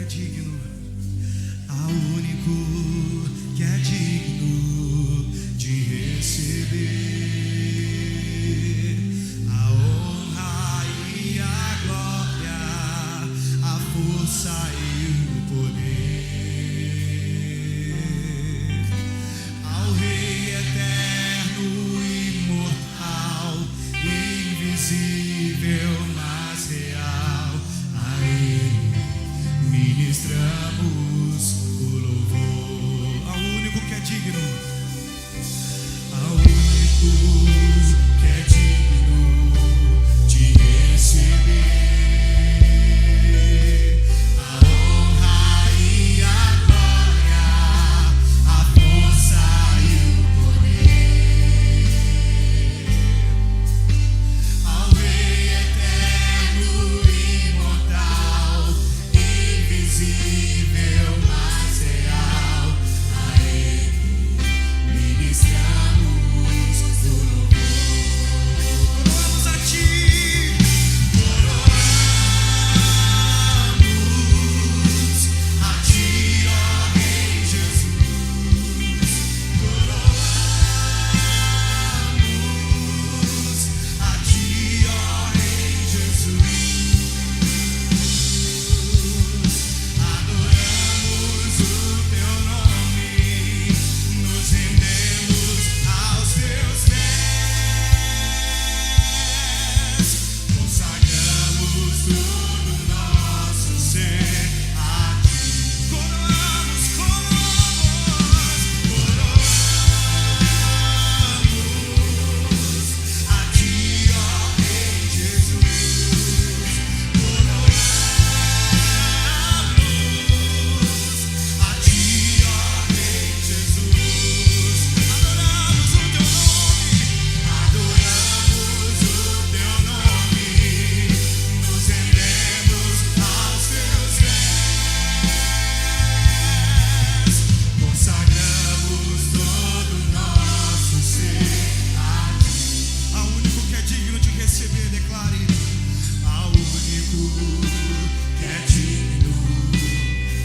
digno, ao único que é digno de receber a honra e a glória, a força e o poder, ao Rei eterno, imortal, invisível, mas real, a Ele ministramos o louvor. Ao único que é digno, ao único que é digno de receber a honra e a glória, a força e o poder, ao Rei eterno, imortal, invisível, mas real, a Ele ministramos o louvor. Coroamos a Ti, coroamos a Ti, ó Rei Jesus, coroamos a Ti, ó Rei Jesus, adoramos o Teu nome, nos rendemos aos Teus pés, consagramos todo o nosso ser a Ti. Coroamos, coroamos a Ti, ó Rei Jesus, coroamos a Ti, ó Rei Jesus, adoramos o Teu nome, nos rendemos aos Teus pés, consagramos todo o nosso ser a Ti. Ao único que é digno de receber, declare, ao único que é digno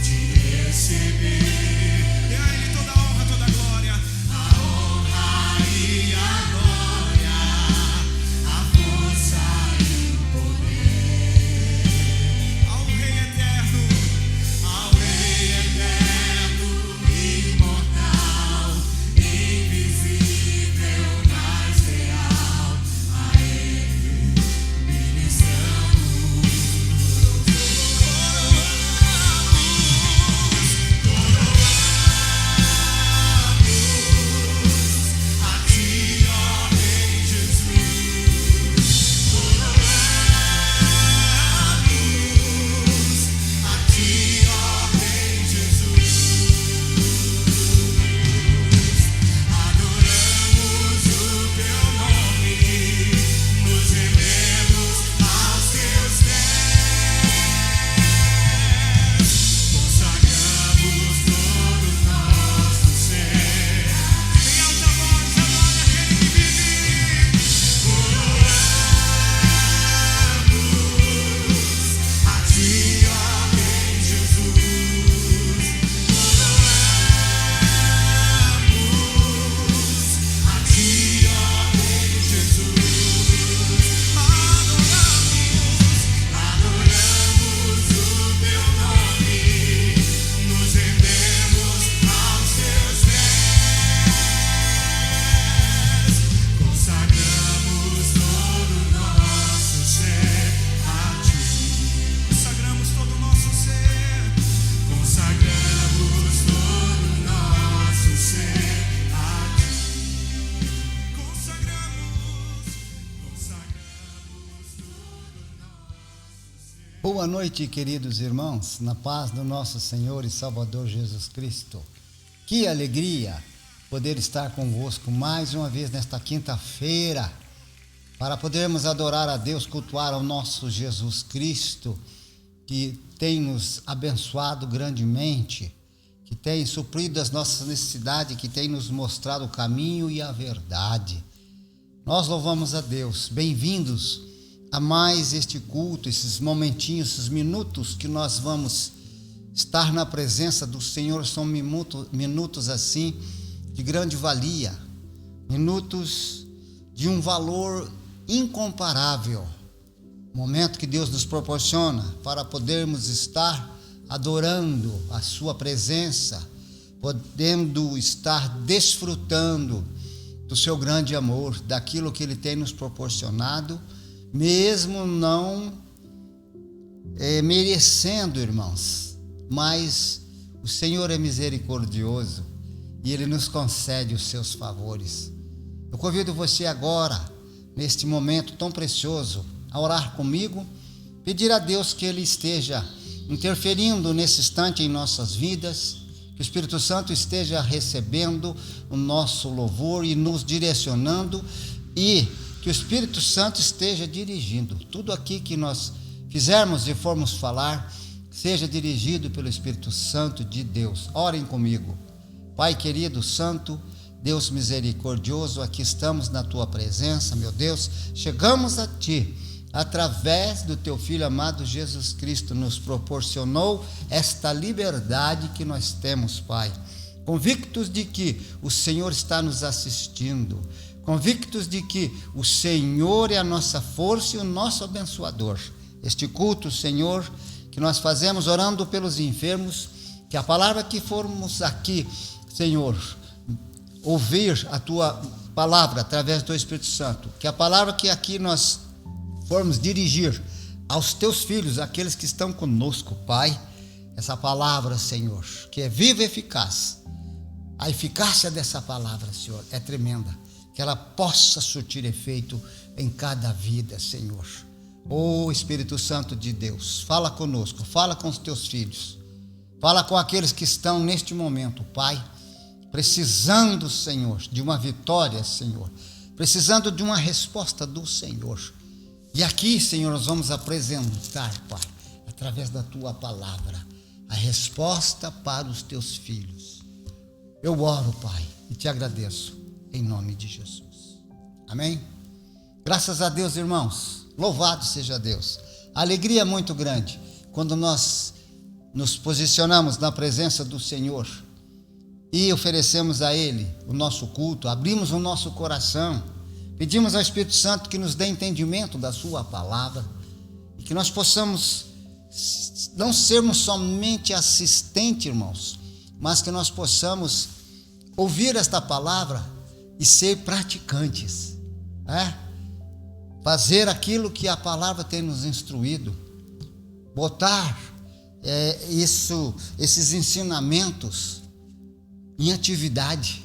de receber, e a Ele toda a honra, toda a glória, a honra e a glória, a força e o poder, ao Rei eterno, imortal, invisível, mas real, a Ele ministramos. Coroamos a Ti, ó Rei Jesus, coroamos a Ti, ó Rei Jesus, adoramos o Teu nome, nos rendemos aos Teus pés, consagramos todo o nosso ser. Em alta voz, adore aquele que vive. Coroamos a Ti, ó Rei Jesus, coroamos a Ti, ó Rei Jesus, adoramos o Teu nome, nos rendemos aos Teus pés, consagramos todo o nosso ser a Ti. Consagramos todo o nosso ser, consagramos todo o nosso ser a Ti. Consagramos todo o nosso ser. Boa noite, queridos irmãos, na paz do nosso Senhor e Salvador Jesus Cristo. Que alegria poder estar convosco mais uma vez nesta quinta-feira, para podermos adorar a Deus, cultuar ao nosso Jesus Cristo, que tem nos abençoado grandemente, que tem suprido as nossas necessidades, que tem nos mostrado o caminho e a verdade. Nós louvamos a Deus. Bem-vindos a mais este culto, esses momentinhos, esses minutos que nós vamos Estar na presença do Senhor são minutos assim de grande valia, minutos de um valor incomparável. Momento que Deus nos proporciona para podermos estar adorando a sua presença, podendo estar desfrutando do seu grande amor, daquilo que Ele tem nos proporcionado, mesmo não merecendo, irmãos. Mas o Senhor é misericordioso e Ele nos concede os seus favores. Eu convido você agora, neste momento tão precioso, a orar comigo, pedir a Deus que Ele esteja interferindo nesse instante em nossas vidas, que o Espírito Santo esteja recebendo o nosso louvor e nos direcionando, e que o Espírito Santo esteja dirigindo tudo aqui que nós fizermos e formos falar, seja dirigido pelo Espírito Santo de Deus. Orem comigo. Pai querido, santo, Deus misericordioso, aqui estamos na tua presença, meu Deus, chegamos a ti, através do teu Filho amado Jesus Cristo, nos proporcionou esta liberdade que nós temos, Pai, convictos de que o Senhor está nos assistindo, convictos de que o Senhor é a nossa força e o nosso abençoador. Este culto, Senhor, que nós fazemos orando pelos enfermos, que a palavra que formos aqui, Senhor, ouvir a tua palavra através do Espírito Santo, que a palavra que aqui nós formos dirigir aos teus filhos, aqueles que estão conosco, Pai, essa palavra, Senhor, que é viva e eficaz, a eficácia dessa palavra, Senhor, é tremenda, que ela possa surtir efeito em cada vida, Senhor. Ô Espírito Santo de Deus, fala conosco, fala com os teus filhos, fala com aqueles que estão neste momento, Pai, precisando, Senhor, de uma vitória, Senhor, precisando de uma resposta do Senhor. E aqui, Senhor, nós vamos apresentar, Pai, através da tua palavra, a resposta para os teus filhos. Eu oro, Pai, e te agradeço, em nome de Jesus. Amém? Graças a Deus, irmãos. Louvado seja Deus. A alegria é muito grande quando nós nos posicionamos na presença do Senhor e oferecemos a Ele o nosso culto, abrimos o nosso coração, pedimos ao Espírito Santo que nos dê entendimento da sua palavra e que nós possamos não sermos somente assistentes, irmãos, mas que nós possamos ouvir esta palavra e ser praticantes, fazer aquilo que a palavra tem nos instruído, botar esses ensinamentos em atividade,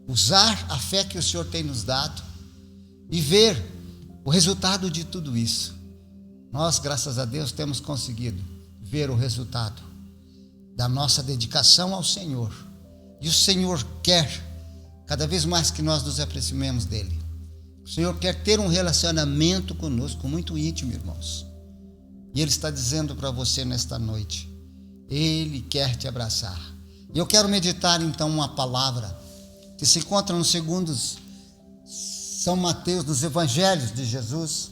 usar a fé que o Senhor tem nos dado e ver o resultado de tudo isso. Nós, graças a Deus, temos conseguido ver o resultado da nossa dedicação ao Senhor, e o Senhor quer cada vez mais que nós nos aproximemos dele. O Senhor quer ter um relacionamento conosco muito íntimo, irmãos. E Ele está dizendo para você nesta noite, Ele quer te abraçar. E eu quero meditar então uma palavra que se encontra nos segundos São Mateus, nos Evangelhos de Jesus.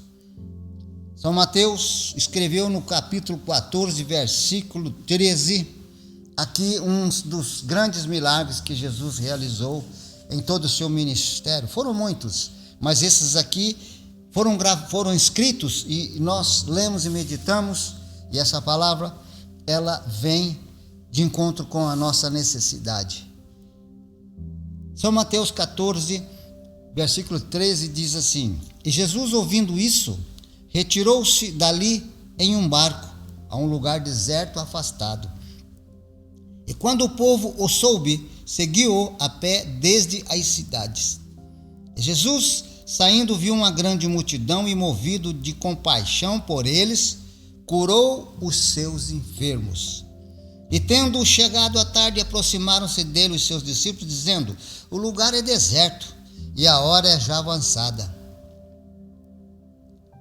São Mateus escreveu no capítulo 14, versículo 13, aqui um dos grandes milagres que Jesus realizou em todo o seu ministério. Foram muitos, mas esses aqui foram escritos e nós lemos e meditamos, e essa palavra, ela vem de encontro com a nossa necessidade. São Mateus 14, versículo 13, diz assim: E Jesus, ouvindo isso, retirou-se dali em um barco, a um lugar deserto, afastado. E quando o povo o soube, seguiu-o a pé desde as cidades. E Jesus, saindo, viu uma grande multidão e, movido de compaixão por eles, curou os seus enfermos. E tendo chegado à tarde, aproximaram-se dele os seus discípulos, dizendo: O lugar é deserto e a hora é já avançada.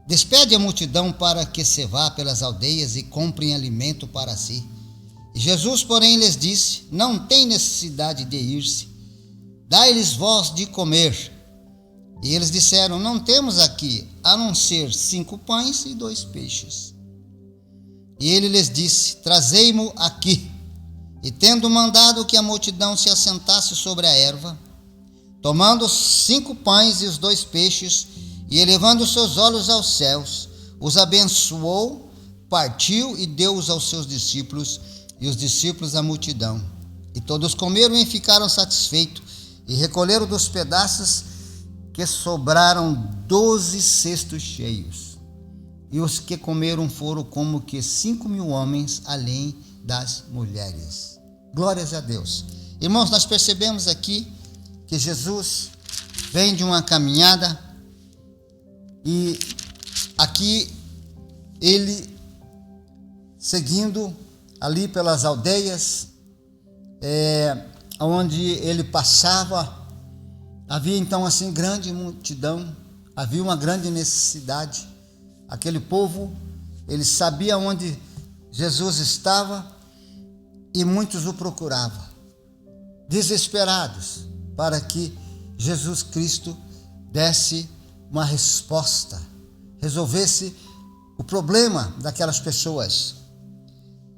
Despede a multidão para que se vá pelas aldeias e comprem alimento para si. E Jesus, porém, lhes disse: Não tem necessidade de ir-se, dai-lhes vós de comer. E eles disseram: Não temos aqui, a não ser 5 pães e 2 peixes. E ele lhes disse: Trazei-mo aqui. E tendo mandado que a multidão se assentasse sobre a erva, tomando 5 pães e os 2 peixes, e elevando seus olhos aos céus, os abençoou, partiu e deu-os aos seus discípulos, e os discípulos à multidão. E todos comeram e ficaram satisfeitos, e recolheram dos pedaços que sobraram 12 cestos cheios. E os que comeram foram como que 5.000 homens, além das mulheres. Glórias a Deus. Irmãos, nós percebemos aqui que Jesus vem de uma caminhada e aqui ele seguindo ali pelas aldeias, onde ele passava, havia então assim grande multidão, havia uma grande necessidade. Aquele povo, ele sabia onde Jesus estava e muitos o procuravam, desesperados, para que Jesus Cristo desse uma resposta, resolvesse o problema daquelas pessoas.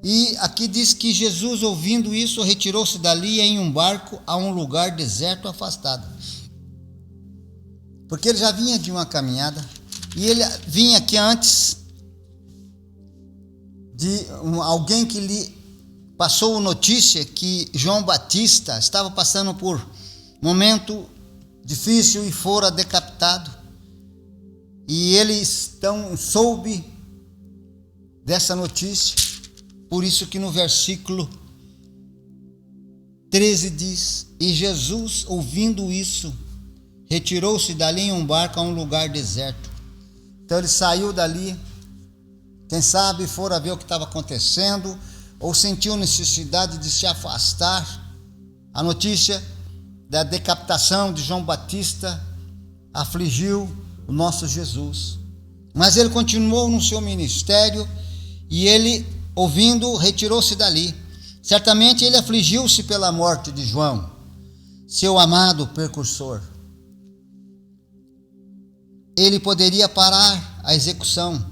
E aqui diz que Jesus, ouvindo isso, retirou-se dali em um barco a um lugar deserto, afastado. Porque ele já vinha de uma caminhada, e ele vinha aqui antes de alguém que lhe passou notícia que João Batista estava passando por momento difícil e fora decapitado. E ele então soube dessa notícia, por isso que no versículo 13 diz: e Jesus, ouvindo isso, retirou-se dali em um barco a um lugar deserto. Então ele saiu dali, quem sabe fora ver o que estava acontecendo, ou sentiu necessidade de se afastar. A notícia da decapitação de João Batista afligiu o nosso Jesus, mas ele continuou no seu ministério, e ele, ouvindo, retirou-se dali. Certamente ele afligiu-se pela morte de João, seu amado precursor. Ele poderia parar a execução,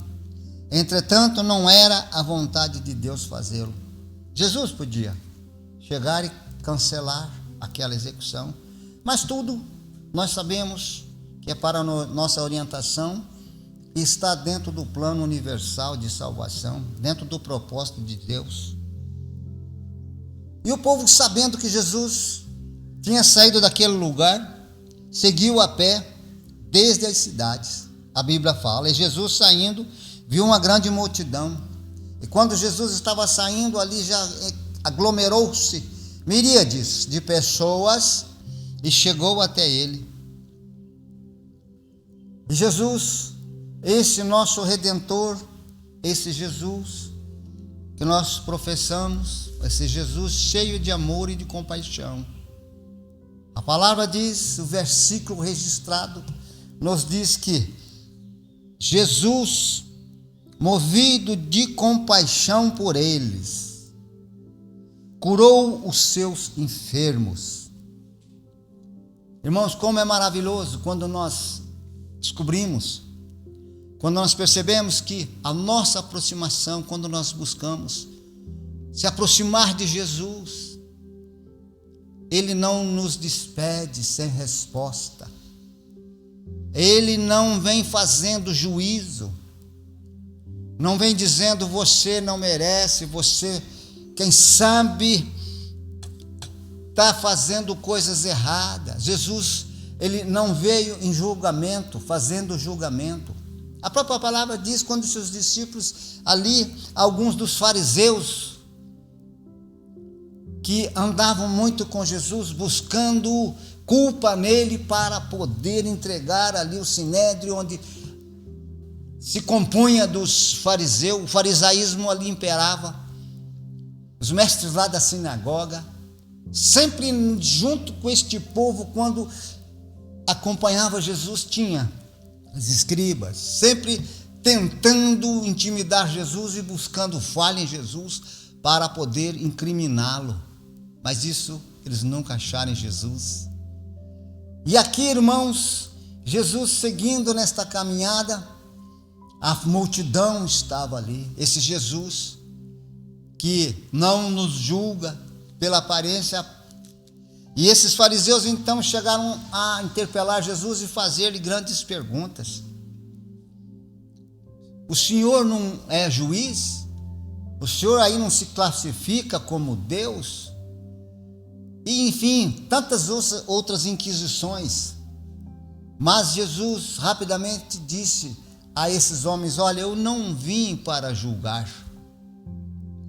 entretanto não era a vontade de Deus fazê-lo. Jesus podia chegar e cancelar aquela execução, mas tudo nós sabemos que é para nossa orientação e está dentro do plano universal de salvação, dentro do propósito de Deus. E o povo, sabendo que Jesus tinha saído daquele lugar, seguiu a pé desde as cidades. A Bíblia fala, e Jesus saindo, viu uma grande multidão. E quando Jesus estava saindo, ali já aglomerou-se miríades de pessoas e chegou até ele. E Jesus, esse nosso Redentor, esse Jesus que nós professamos, esse Jesus cheio de amor e de compaixão. A palavra diz, o versículo registrado nos diz que Jesus, movido de compaixão por eles, curou os seus enfermos. Irmãos, como é maravilhoso quando nós descobrimos, quando nós percebemos que a nossa aproximação, quando nós buscamos se aproximar de Jesus, Ele não nos despede sem resposta. Ele não vem fazendo juízo, não vem dizendo você não merece, você, quem sabe, está fazendo coisas erradas. Jesus, ele não veio em julgamento, fazendo julgamento. A própria palavra diz, quando seus discípulos ali, alguns dos fariseus, que andavam muito com Jesus, buscando culpa nele para poder entregar ali o sinédrio, onde se compunha dos fariseus, o farisaísmo ali imperava, os mestres lá da sinagoga, sempre junto com este povo, quando acompanhava Jesus, tinha os escribas, sempre tentando intimidar Jesus e buscando falha em Jesus para poder incriminá-lo, mas isso eles nunca acharam em Jesus. E aqui, irmãos, Jesus seguindo nesta caminhada, a multidão estava ali, esse Jesus que não nos julga, pela aparência. E esses fariseus então chegaram a interpelar Jesus e fazer-lhe grandes perguntas. O senhor não é juiz? O senhor aí não se classifica como Deus? E enfim, tantas outras inquisições. Mas Jesus rapidamente disse a esses homens: olha, eu não vim para julgar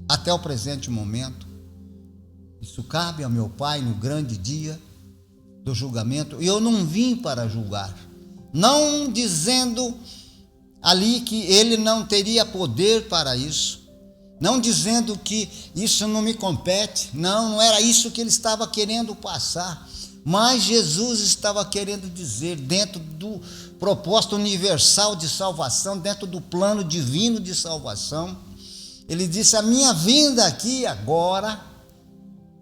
até o presente momento. Isso cabe ao meu Pai no grande dia do julgamento. E eu não vim para julgar, não dizendo ali que ele não teria poder para isso, não dizendo que isso não me compete. Não era isso que ele estava querendo passar. Mas Jesus estava querendo dizer, dentro do propósito universal de salvação, dentro do plano divino de salvação, ele disse: a minha vinda aqui agora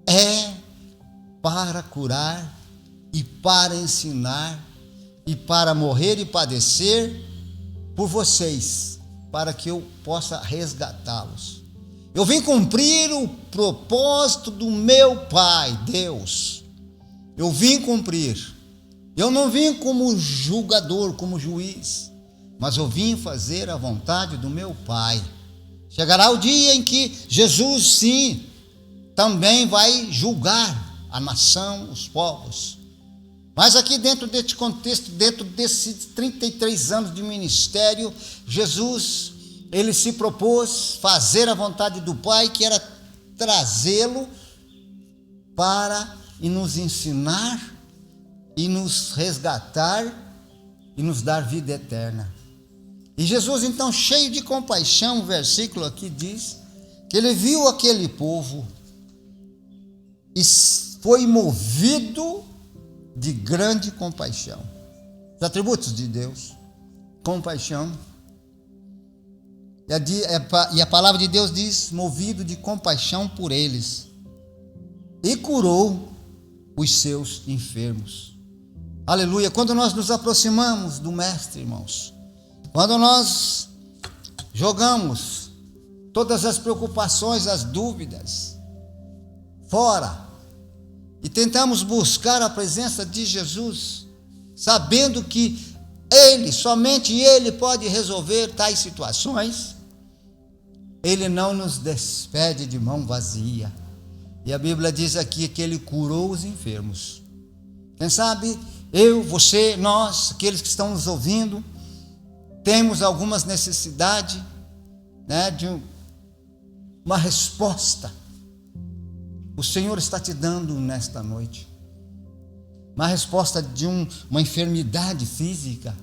é para curar e para ensinar e para morrer e padecer por vocês, para que eu possa resgatá-los. Eu vim cumprir o propósito do meu Pai, Deus. Eu vim cumprir. Eu não vim como julgador, como juiz, mas eu vim fazer a vontade do meu Pai. Chegará o dia em que Jesus, sim, também vai julgar a nação, os povos. Mas aqui dentro deste contexto, dentro desses 33 anos de ministério, Jesus, ele se propôs fazer a vontade do Pai, que era trazê-lo para e nos ensinar e nos resgatar e nos dar vida eterna. E Jesus, então, cheio de compaixão, o versículo aqui diz que ele viu aquele povo e foi movido de grande compaixão. Os atributos de Deus: compaixão. E a palavra de Deus diz: movido de compaixão por eles, e curou os seus enfermos. Aleluia! Quando nós nos aproximamos do Mestre, irmãos, quando nós jogamos todas as preocupações, as dúvidas fora e tentamos buscar a presença de Jesus, sabendo que Ele, somente Ele pode resolver tais situações, Ele não nos despede de mão vazia. E a Bíblia diz aqui que Ele curou os enfermos. Quem sabe eu, você, nós, aqueles que estão nos ouvindo, temos algumas necessidades, de uma resposta. O Senhor está te dando nesta noite uma resposta de uma enfermidade física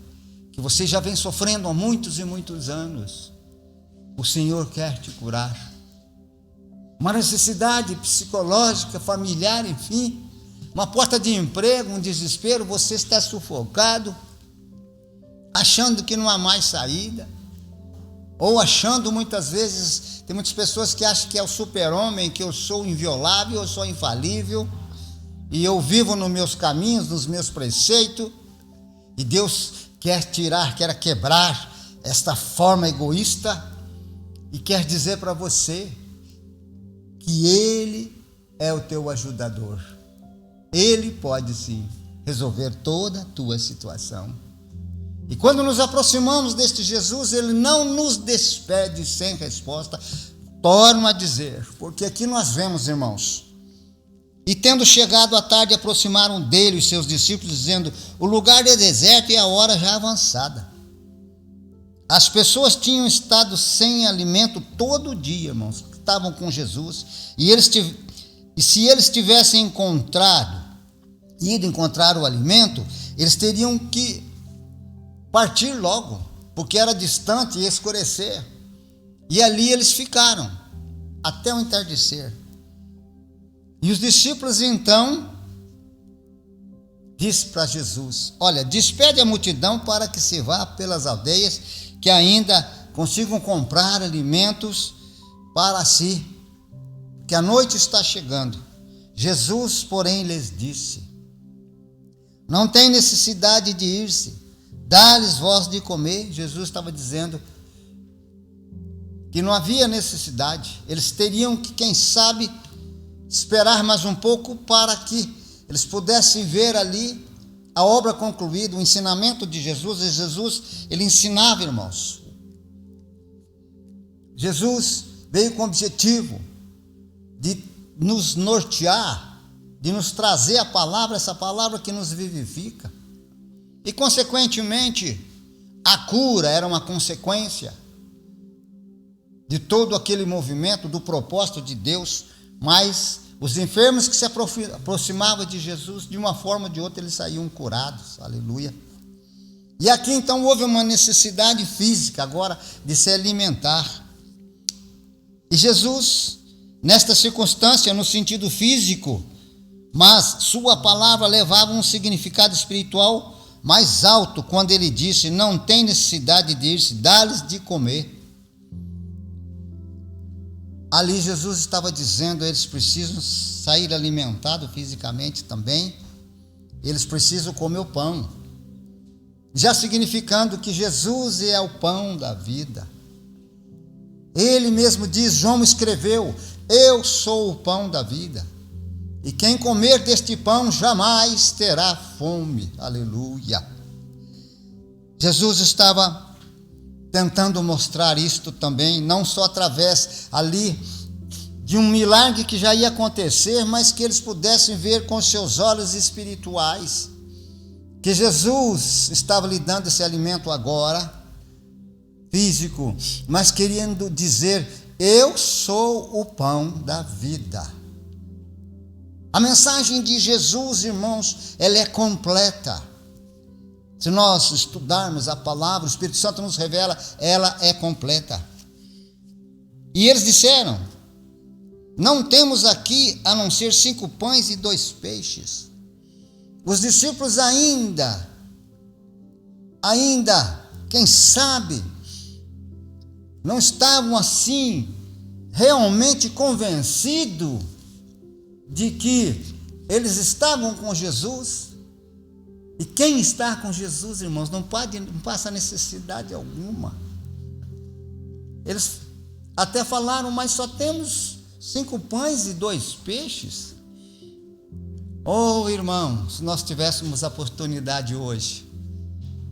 que você já vem sofrendo há muitos e muitos anos. O Senhor quer te curar. Uma necessidade psicológica, familiar, enfim, uma porta de emprego, um desespero, você está sufocado, achando que não há mais saída, ou achando muitas vezes, tem muitas pessoas que acham que é o super-homem, que eu sou inviolável, eu sou infalível, e eu vivo nos meus caminhos, nos meus preceitos, e Deus quer quebrar esta forma egoísta, e quer dizer para você que Ele é o teu ajudador. Ele pode sim resolver toda a tua situação. E quando nos aproximamos deste Jesus, Ele não nos despede sem resposta. Torno a dizer, porque aqui nós vemos, irmãos: e tendo chegado à tarde, aproximaram dele os seus discípulos, dizendo: o lugar é deserto e a hora já avançada. As pessoas tinham estado sem alimento todo dia, irmãos, estavam com Jesus, e se eles tivessem ido encontrar o alimento, eles teriam que partir logo, porque era distante e escurecer. E ali eles ficaram até o entardecer. E os discípulos então disse para Jesus: olha, despede a multidão para que se vá pelas aldeias, que ainda consigam comprar alimentos para si, que a noite está chegando. Jesus, porém, lhes disse: não tem necessidade de ir-se, dá-lhes vós de comer. Jesus estava dizendo que não havia necessidade, eles teriam que, quem sabe, esperar mais um pouco para que eles pudessem ver ali a obra concluída, o ensinamento de Jesus. E Jesus, ele ensinava, irmãos. Jesus veio com o objetivo de nos nortear, de nos trazer a palavra, essa palavra que nos vivifica. E, consequentemente, a cura era uma consequência de todo aquele movimento, do propósito de Deus, mas os enfermos que se aproximavam de Jesus, de uma forma ou de outra, eles saíam curados, aleluia. E aqui então houve uma necessidade física agora de se alimentar. E Jesus, nesta circunstância, no sentido físico, mas sua palavra levava um significado espiritual mais alto, quando ele disse: não tem necessidade de ir-se, dá-lhes de comer. Ali Jesus estava dizendo, eles precisam sair alimentados fisicamente também, eles precisam comer o pão, já significando que Jesus é o pão da vida. Ele mesmo diz, João escreveu, eu sou o pão da vida, e quem comer deste pão jamais terá fome, aleluia. Jesus estava tentando mostrar isto também, não só através ali de um milagre que já ia acontecer, mas que eles pudessem ver com seus olhos espirituais, que Jesus estava lhe dando esse alimento agora, físico, mas querendo dizer, eu sou o pão da vida. A mensagem de Jesus, irmãos, ela é completa. Se nós estudarmos a palavra, o Espírito Santo nos revela, ela é completa. E eles disseram, não temos aqui a não ser 5 pães e 2 peixes. Os discípulos ainda, quem sabe, não estavam assim, realmente convencidos de que eles estavam com Jesus. E quem está com Jesus, irmãos, não passa necessidade alguma. Eles até falaram, mas só temos 5 pães e 2 peixes. Oh, irmão, se nós tivéssemos a oportunidade hoje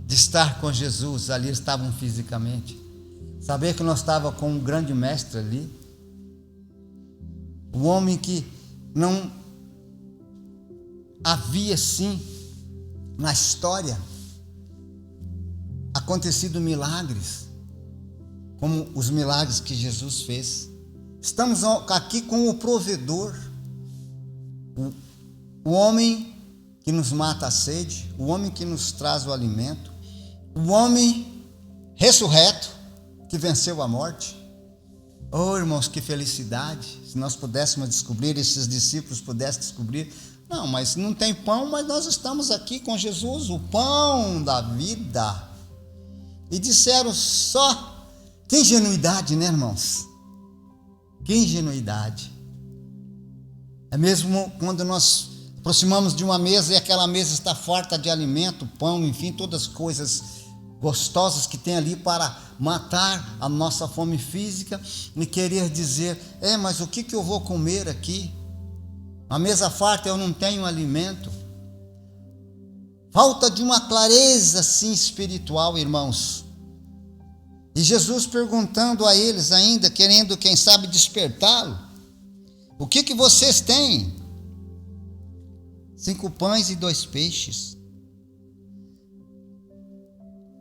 de estar com Jesus, ali estavam fisicamente, saber que nós estávamos com um grande mestre ali, um homem que não havia sim na história acontecido milagres, como os milagres que Jesus fez. Estamos aqui com o provedor, o homem que nos mata a sede, o homem que nos traz o alimento, o homem ressurreto que venceu a morte. Oh, irmãos, que felicidade, se nós pudéssemos descobrir, esses discípulos pudessem descobrir. Não, mas não tem pão, mas nós estamos aqui com Jesus, o pão da vida. E disseram só, que ingenuidade, né, irmãos? Que ingenuidade. É mesmo quando nós aproximamos de uma mesa e aquela mesa está farta de alimento, pão, enfim, todas as coisas gostosas que tem ali para matar a nossa fome física e querer dizer, mas o que eu vou comer aqui? A mesa farta eu não tenho alimento. Falta de uma clareza assim espiritual, irmãos. E Jesus perguntando a eles ainda, querendo quem sabe despertá-lo, o que vocês têm? 5 pães e 2 peixes.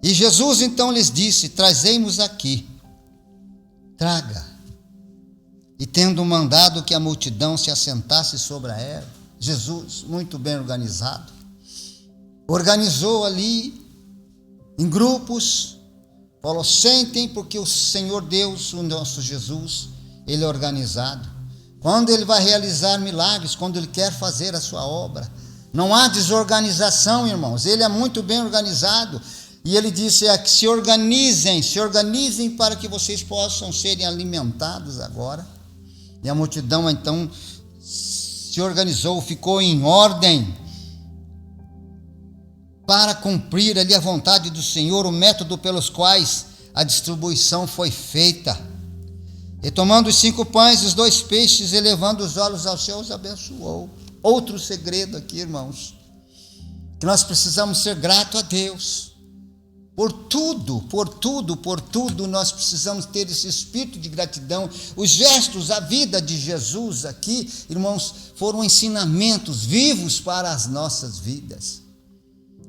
E Jesus então lhes disse, trazei-mos aqui. Traga. E tendo mandado que a multidão se assentasse sobre a erva, Jesus, muito bem organizado, organizou ali em grupos, falou, sentem, porque o Senhor Deus, o nosso Jesus, Ele é organizado. Quando Ele vai realizar milagres, quando Ele quer fazer a sua obra, não há desorganização, irmãos, Ele é muito bem organizado. E Ele disse, que se organizem para que vocês possam serem alimentados agora. E a multidão então se organizou, ficou em ordem para cumprir ali a vontade do Senhor, o método pelos quais a distribuição foi feita. E tomando os 5 pães e os 2 peixes, e levando os olhos aos céus, abençoou. Outro segredo aqui, irmãos, que nós precisamos ser gratos a Deus. Por tudo, nós precisamos ter esse espírito de gratidão. Os gestos, a vida de Jesus aqui, irmãos, foram ensinamentos vivos para as nossas vidas.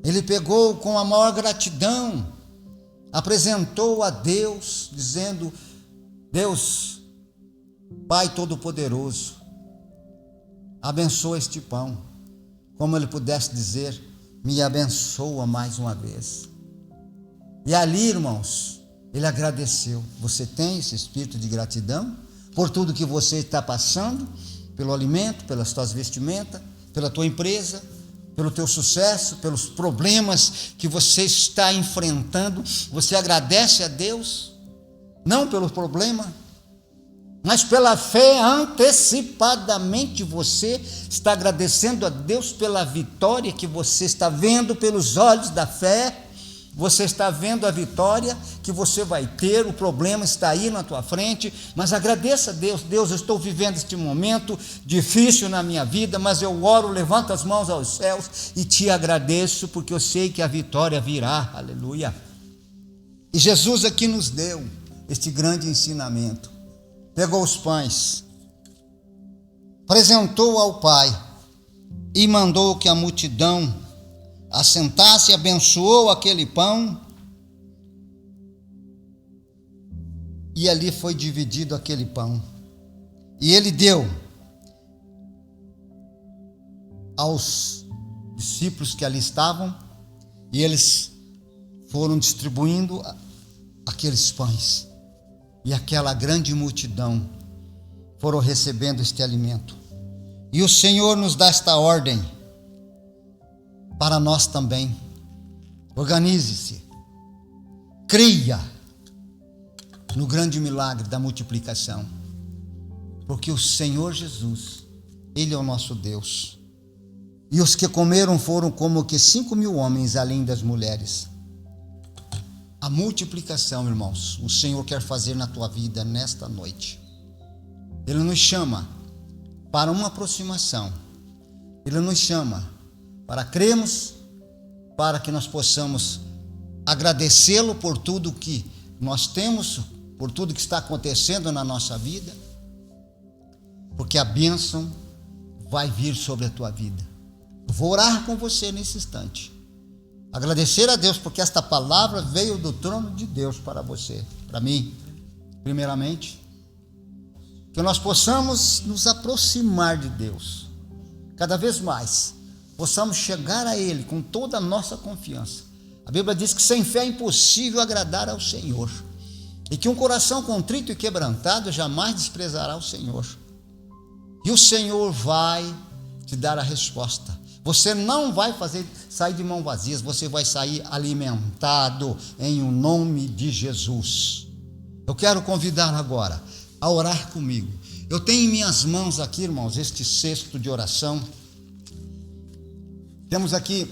Ele pegou com a maior gratidão, apresentou a Deus, dizendo: Deus, Pai Todo-Poderoso, abençoa este pão. Como ele pudesse dizer: me abençoa mais uma vez. E ali, irmãos, ele agradeceu. Você tem esse espírito de gratidão por tudo que você está passando, pelo alimento, pelas tuas vestimentas, pela tua empresa, pelo teu sucesso, pelos problemas que você está enfrentando? Você agradece a Deus, não pelo problema, mas pela fé. Antecipadamente você está agradecendo a Deus pela vitória que você está vendo pelos olhos da fé. Você está vendo a vitória que você vai ter, o problema está aí na tua frente, mas agradeça a Deus. Deus, eu estou vivendo este momento difícil na minha vida, mas eu oro, levanto as mãos aos céus e te agradeço, porque eu sei que a vitória virá, aleluia. E Jesus aqui nos deu este grande ensinamento. Pegou os pães, apresentou ao Pai e mandou que a multidão assentasse, abençoou aquele pão, e ali foi dividido aquele pão, e ele deu aos discípulos que ali estavam, e eles foram distribuindo aqueles pães, e aquela grande multidão foram recebendo este alimento. E o Senhor nos dá esta ordem para nós também. Organize-se, creia no grande milagre da multiplicação, porque o Senhor Jesus, Ele é o nosso Deus. E os que comeram foram como que 5.000 homens, além das mulheres. A multiplicação, irmãos, o Senhor quer fazer na tua vida nesta noite. Ele nos chama para uma aproximação, Ele nos chama para crermos, para que nós possamos agradecê-lo por tudo que nós temos, por tudo que está acontecendo na nossa vida, porque a bênção vai vir sobre a tua vida. Eu vou orar com você nesse instante, agradecer a Deus, porque esta palavra veio do trono de Deus para você, para mim, primeiramente, que nós possamos nos aproximar de Deus, cada vez mais, possamos chegar a Ele com toda a nossa confiança. A Bíblia diz que sem fé é impossível agradar ao Senhor, e que um coração contrito e quebrantado jamais desprezará o Senhor. E o Senhor vai te dar a resposta. Você não vai sair de mãos vazias, você vai sair alimentado em o nome de Jesus. Eu quero convidar agora a orar comigo. Eu tenho em minhas mãos aqui, irmãos, este cesto de oração. Temos aqui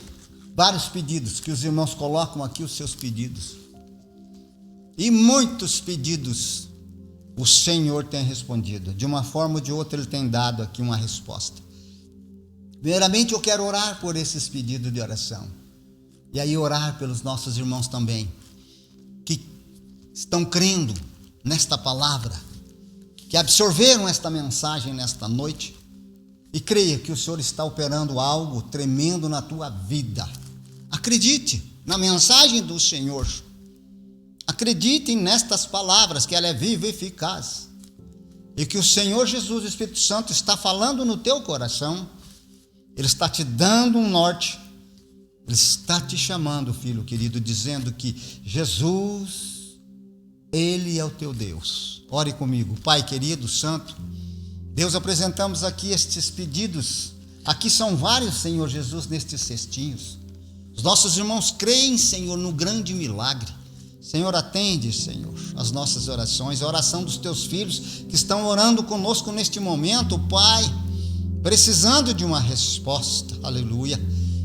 vários pedidos, que os irmãos colocam aqui os seus pedidos. E muitos pedidos o Senhor tem respondido. De uma forma ou de outra Ele tem dado aqui uma resposta. Primeiramente eu quero orar por esses pedidos de oração. E aí orar pelos nossos irmãos também, que estão crendo nesta palavra, que absorveram esta mensagem nesta noite, e creia que o Senhor está operando algo tremendo na tua vida. Acredite na mensagem do Senhor. Acreditem nestas palavras, que ela é viva e eficaz. E que o Senhor Jesus, o Espírito Santo, está falando no teu coração. Ele está te dando um norte. Ele está te chamando, filho querido, dizendo que Jesus, Ele é o teu Deus. Ore comigo. Pai querido, santo, Deus, apresentamos aqui estes pedidos. Aqui são vários, Senhor Jesus, nestes cestinhos. Os nossos irmãos creem, Senhor, no grande milagre. Senhor, atende, Senhor, as nossas orações, a oração dos teus filhos que estão orando conosco neste momento, Pai, precisando de uma resposta, aleluia.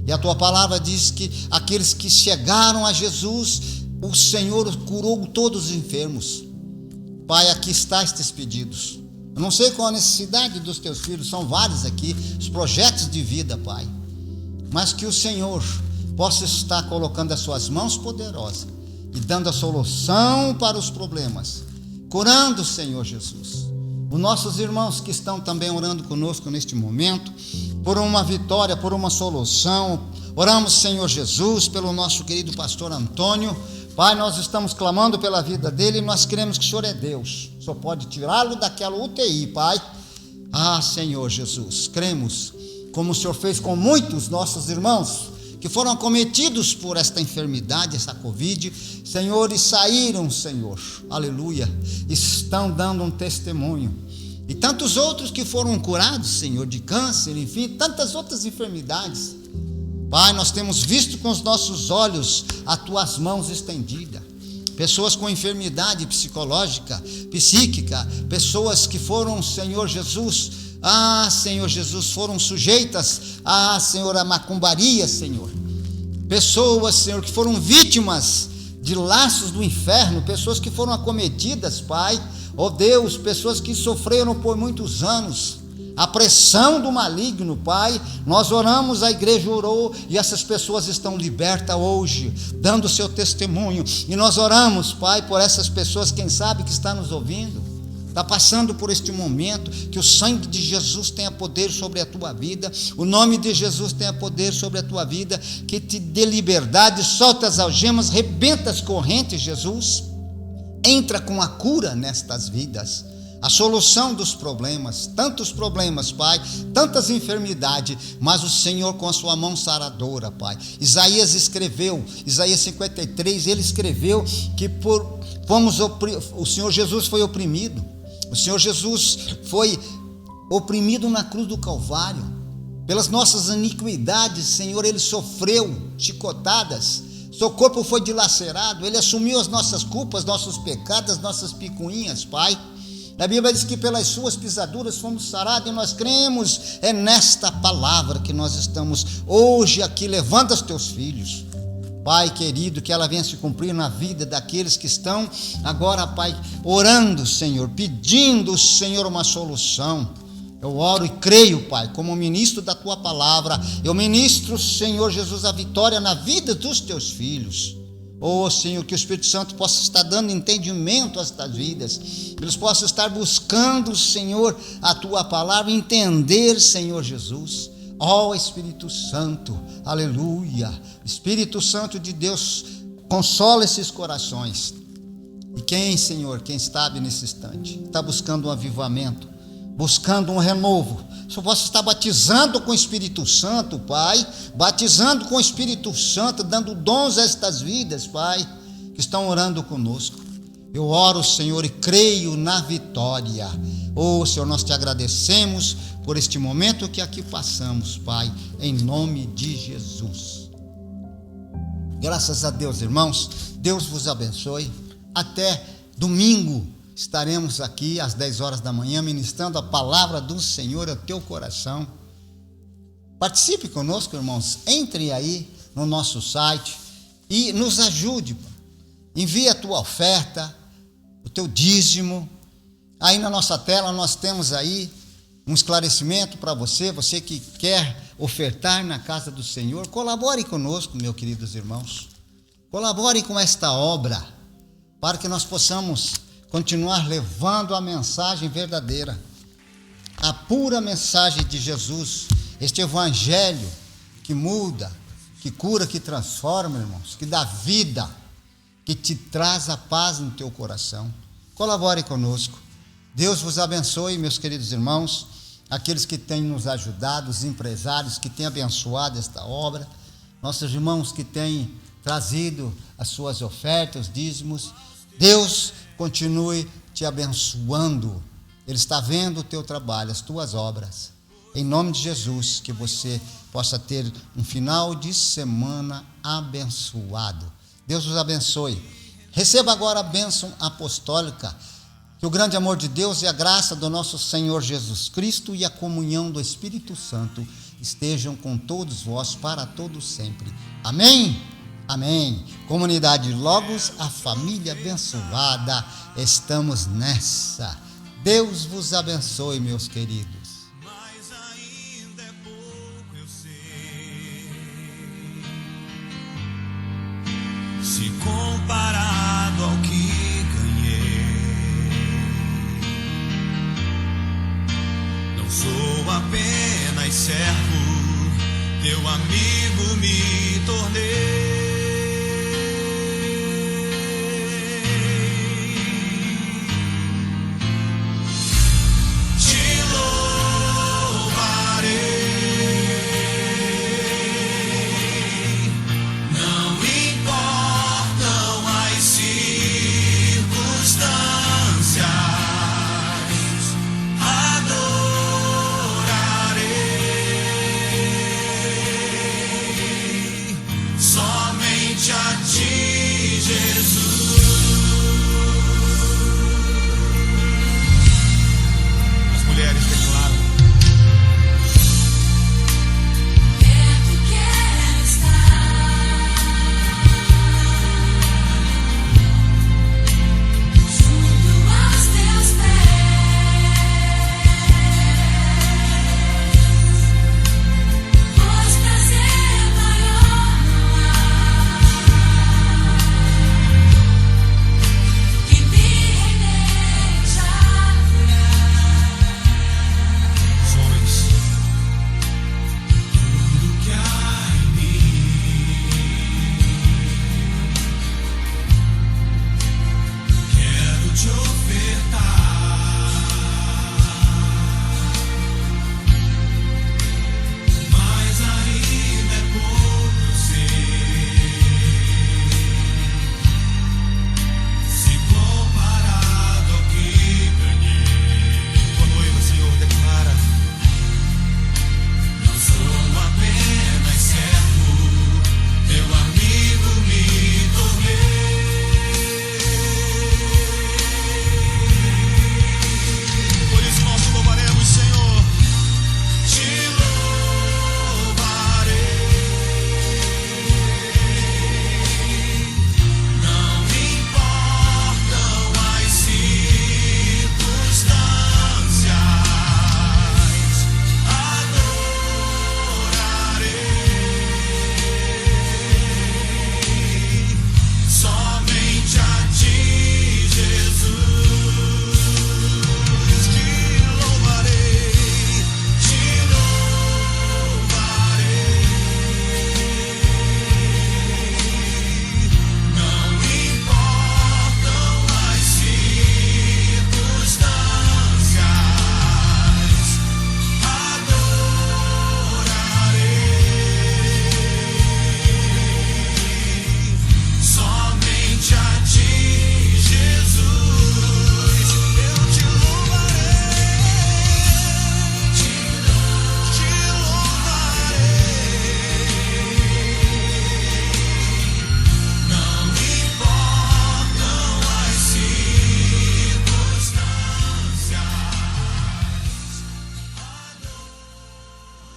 E a tua palavra diz que aqueles que chegaram a Jesus, o Senhor curou todos os enfermos. Pai, aqui está estes pedidos. Eu não sei qual a necessidade dos teus filhos, são vários aqui, os projetos de vida, Pai. Mas que o Senhor possa estar colocando as suas mãos poderosas e dando a solução para os problemas. Curando, Senhor Jesus. Os nossos irmãos que estão também orando conosco neste momento, por uma vitória, por uma solução. Oramos, Senhor Jesus, pelo nosso querido pastor Antônio. Pai, nós estamos clamando pela vida dele e nós cremos que o Senhor é Deus. O Senhor pode tirá-lo daquela UTI, Pai. Senhor Jesus, cremos, como o Senhor fez com muitos nossos irmãos que foram acometidos por esta enfermidade, essa Covid, Senhor, e saíram, Senhor, aleluia, estão dando um testemunho. E tantos outros que foram curados, Senhor, de câncer, enfim, tantas outras enfermidades. Pai, nós temos visto com os nossos olhos as tuas mãos estendidas. Pessoas com enfermidade psicológica, psíquica, pessoas que foram, Senhor Jesus, Senhor Jesus, foram sujeitas Senhor, a macumbaria, Senhor. Pessoas, Senhor, que foram vítimas de laços do inferno, pessoas que foram acometidas, Pai, Deus, pessoas que sofreram por muitos anos a pressão do maligno, Pai. Nós oramos, a igreja orou e essas pessoas estão libertas hoje, dando seu testemunho. E nós oramos, Pai, por essas pessoas, quem sabe que está nos ouvindo, está passando por este momento, que o sangue de Jesus tenha poder sobre a tua vida, o nome de Jesus tenha poder sobre a tua vida, que te dê liberdade, solta as algemas, rebenta as correntes, Jesus, entra com a cura nestas vidas, a solução dos problemas, tantos problemas, Pai, tantas enfermidades, mas o Senhor com a sua mão saradora, Pai. Isaías escreveu, Isaías 53, ele escreveu que o Senhor Jesus foi oprimido, o Senhor Jesus foi oprimido na cruz do Calvário, pelas nossas iniquidades, Senhor, ele sofreu chicotadas, seu corpo foi dilacerado, ele assumiu as nossas culpas, nossos pecados, nossas picuinhas, Pai. A Bíblia diz que pelas suas pisaduras fomos sarados, e nós cremos, é nesta palavra que nós estamos hoje aqui levando aos teus filhos. Pai querido, que ela venha se cumprir na vida daqueles que estão agora, Pai, orando, Senhor, pedindo, Senhor, uma solução. Eu oro e creio, Pai, como ministro da tua palavra, eu ministro, Senhor Jesus, a vitória na vida dos teus filhos. Senhor, que o Espírito Santo possa estar dando entendimento a estas vidas, eles possam estar buscando, Senhor, a tua palavra, entender, Senhor Jesus. Espírito Santo, aleluia, Espírito Santo de Deus, consola esses corações. E quem, Senhor, quem sabe nesse instante, está buscando um avivamento, buscando um renovo, só possa estar batizando com o Espírito Santo, Pai, batizando com o Espírito Santo, dando dons a estas vidas, Pai, que estão orando conosco. Eu oro, Senhor, e creio na vitória. Senhor, nós te agradecemos por este momento que aqui passamos, Pai, em nome de Jesus. Graças a Deus, irmãos, Deus vos abençoe. Até domingo estaremos aqui às 10 horas da manhã ministrando a palavra do Senhor ao teu coração. Participe conosco, irmãos, entre aí no nosso site e nos ajude. Envie a tua oferta, o teu dízimo. Aí na nossa tela nós temos aí um esclarecimento para você que quer ofertar na casa do Senhor. Colabore conosco, meus queridos irmãos. Colabore com esta obra, para que nós possamos continuar levando a mensagem verdadeira, a pura mensagem de Jesus, este evangelho que muda, que cura, que transforma, irmãos, que dá vida, que te traz a paz no teu coração. Colabore conosco. Deus vos abençoe, meus queridos irmãos, aqueles que têm nos ajudado, os empresários que têm abençoado esta obra, nossos irmãos que têm trazido as suas ofertas, dízimos. Deus continue te abençoando. Ele está vendo o teu trabalho, as tuas obras. Em nome de Jesus, que você possa ter um final de semana abençoado. Deus os abençoe. Receba agora a bênção apostólica. Que o grande amor de Deus e a graça do nosso Senhor Jesus Cristo e a comunhão do Espírito Santo estejam com todos vós para todos sempre. Amém? Amém. Comunidade Logos, a família abençoada, estamos nessa. Deus vos abençoe, meus queridos. Mas ainda é pouco, eu sei. Se comparado ao que ganhei, não sou apenas servo, teu amigo me tornei.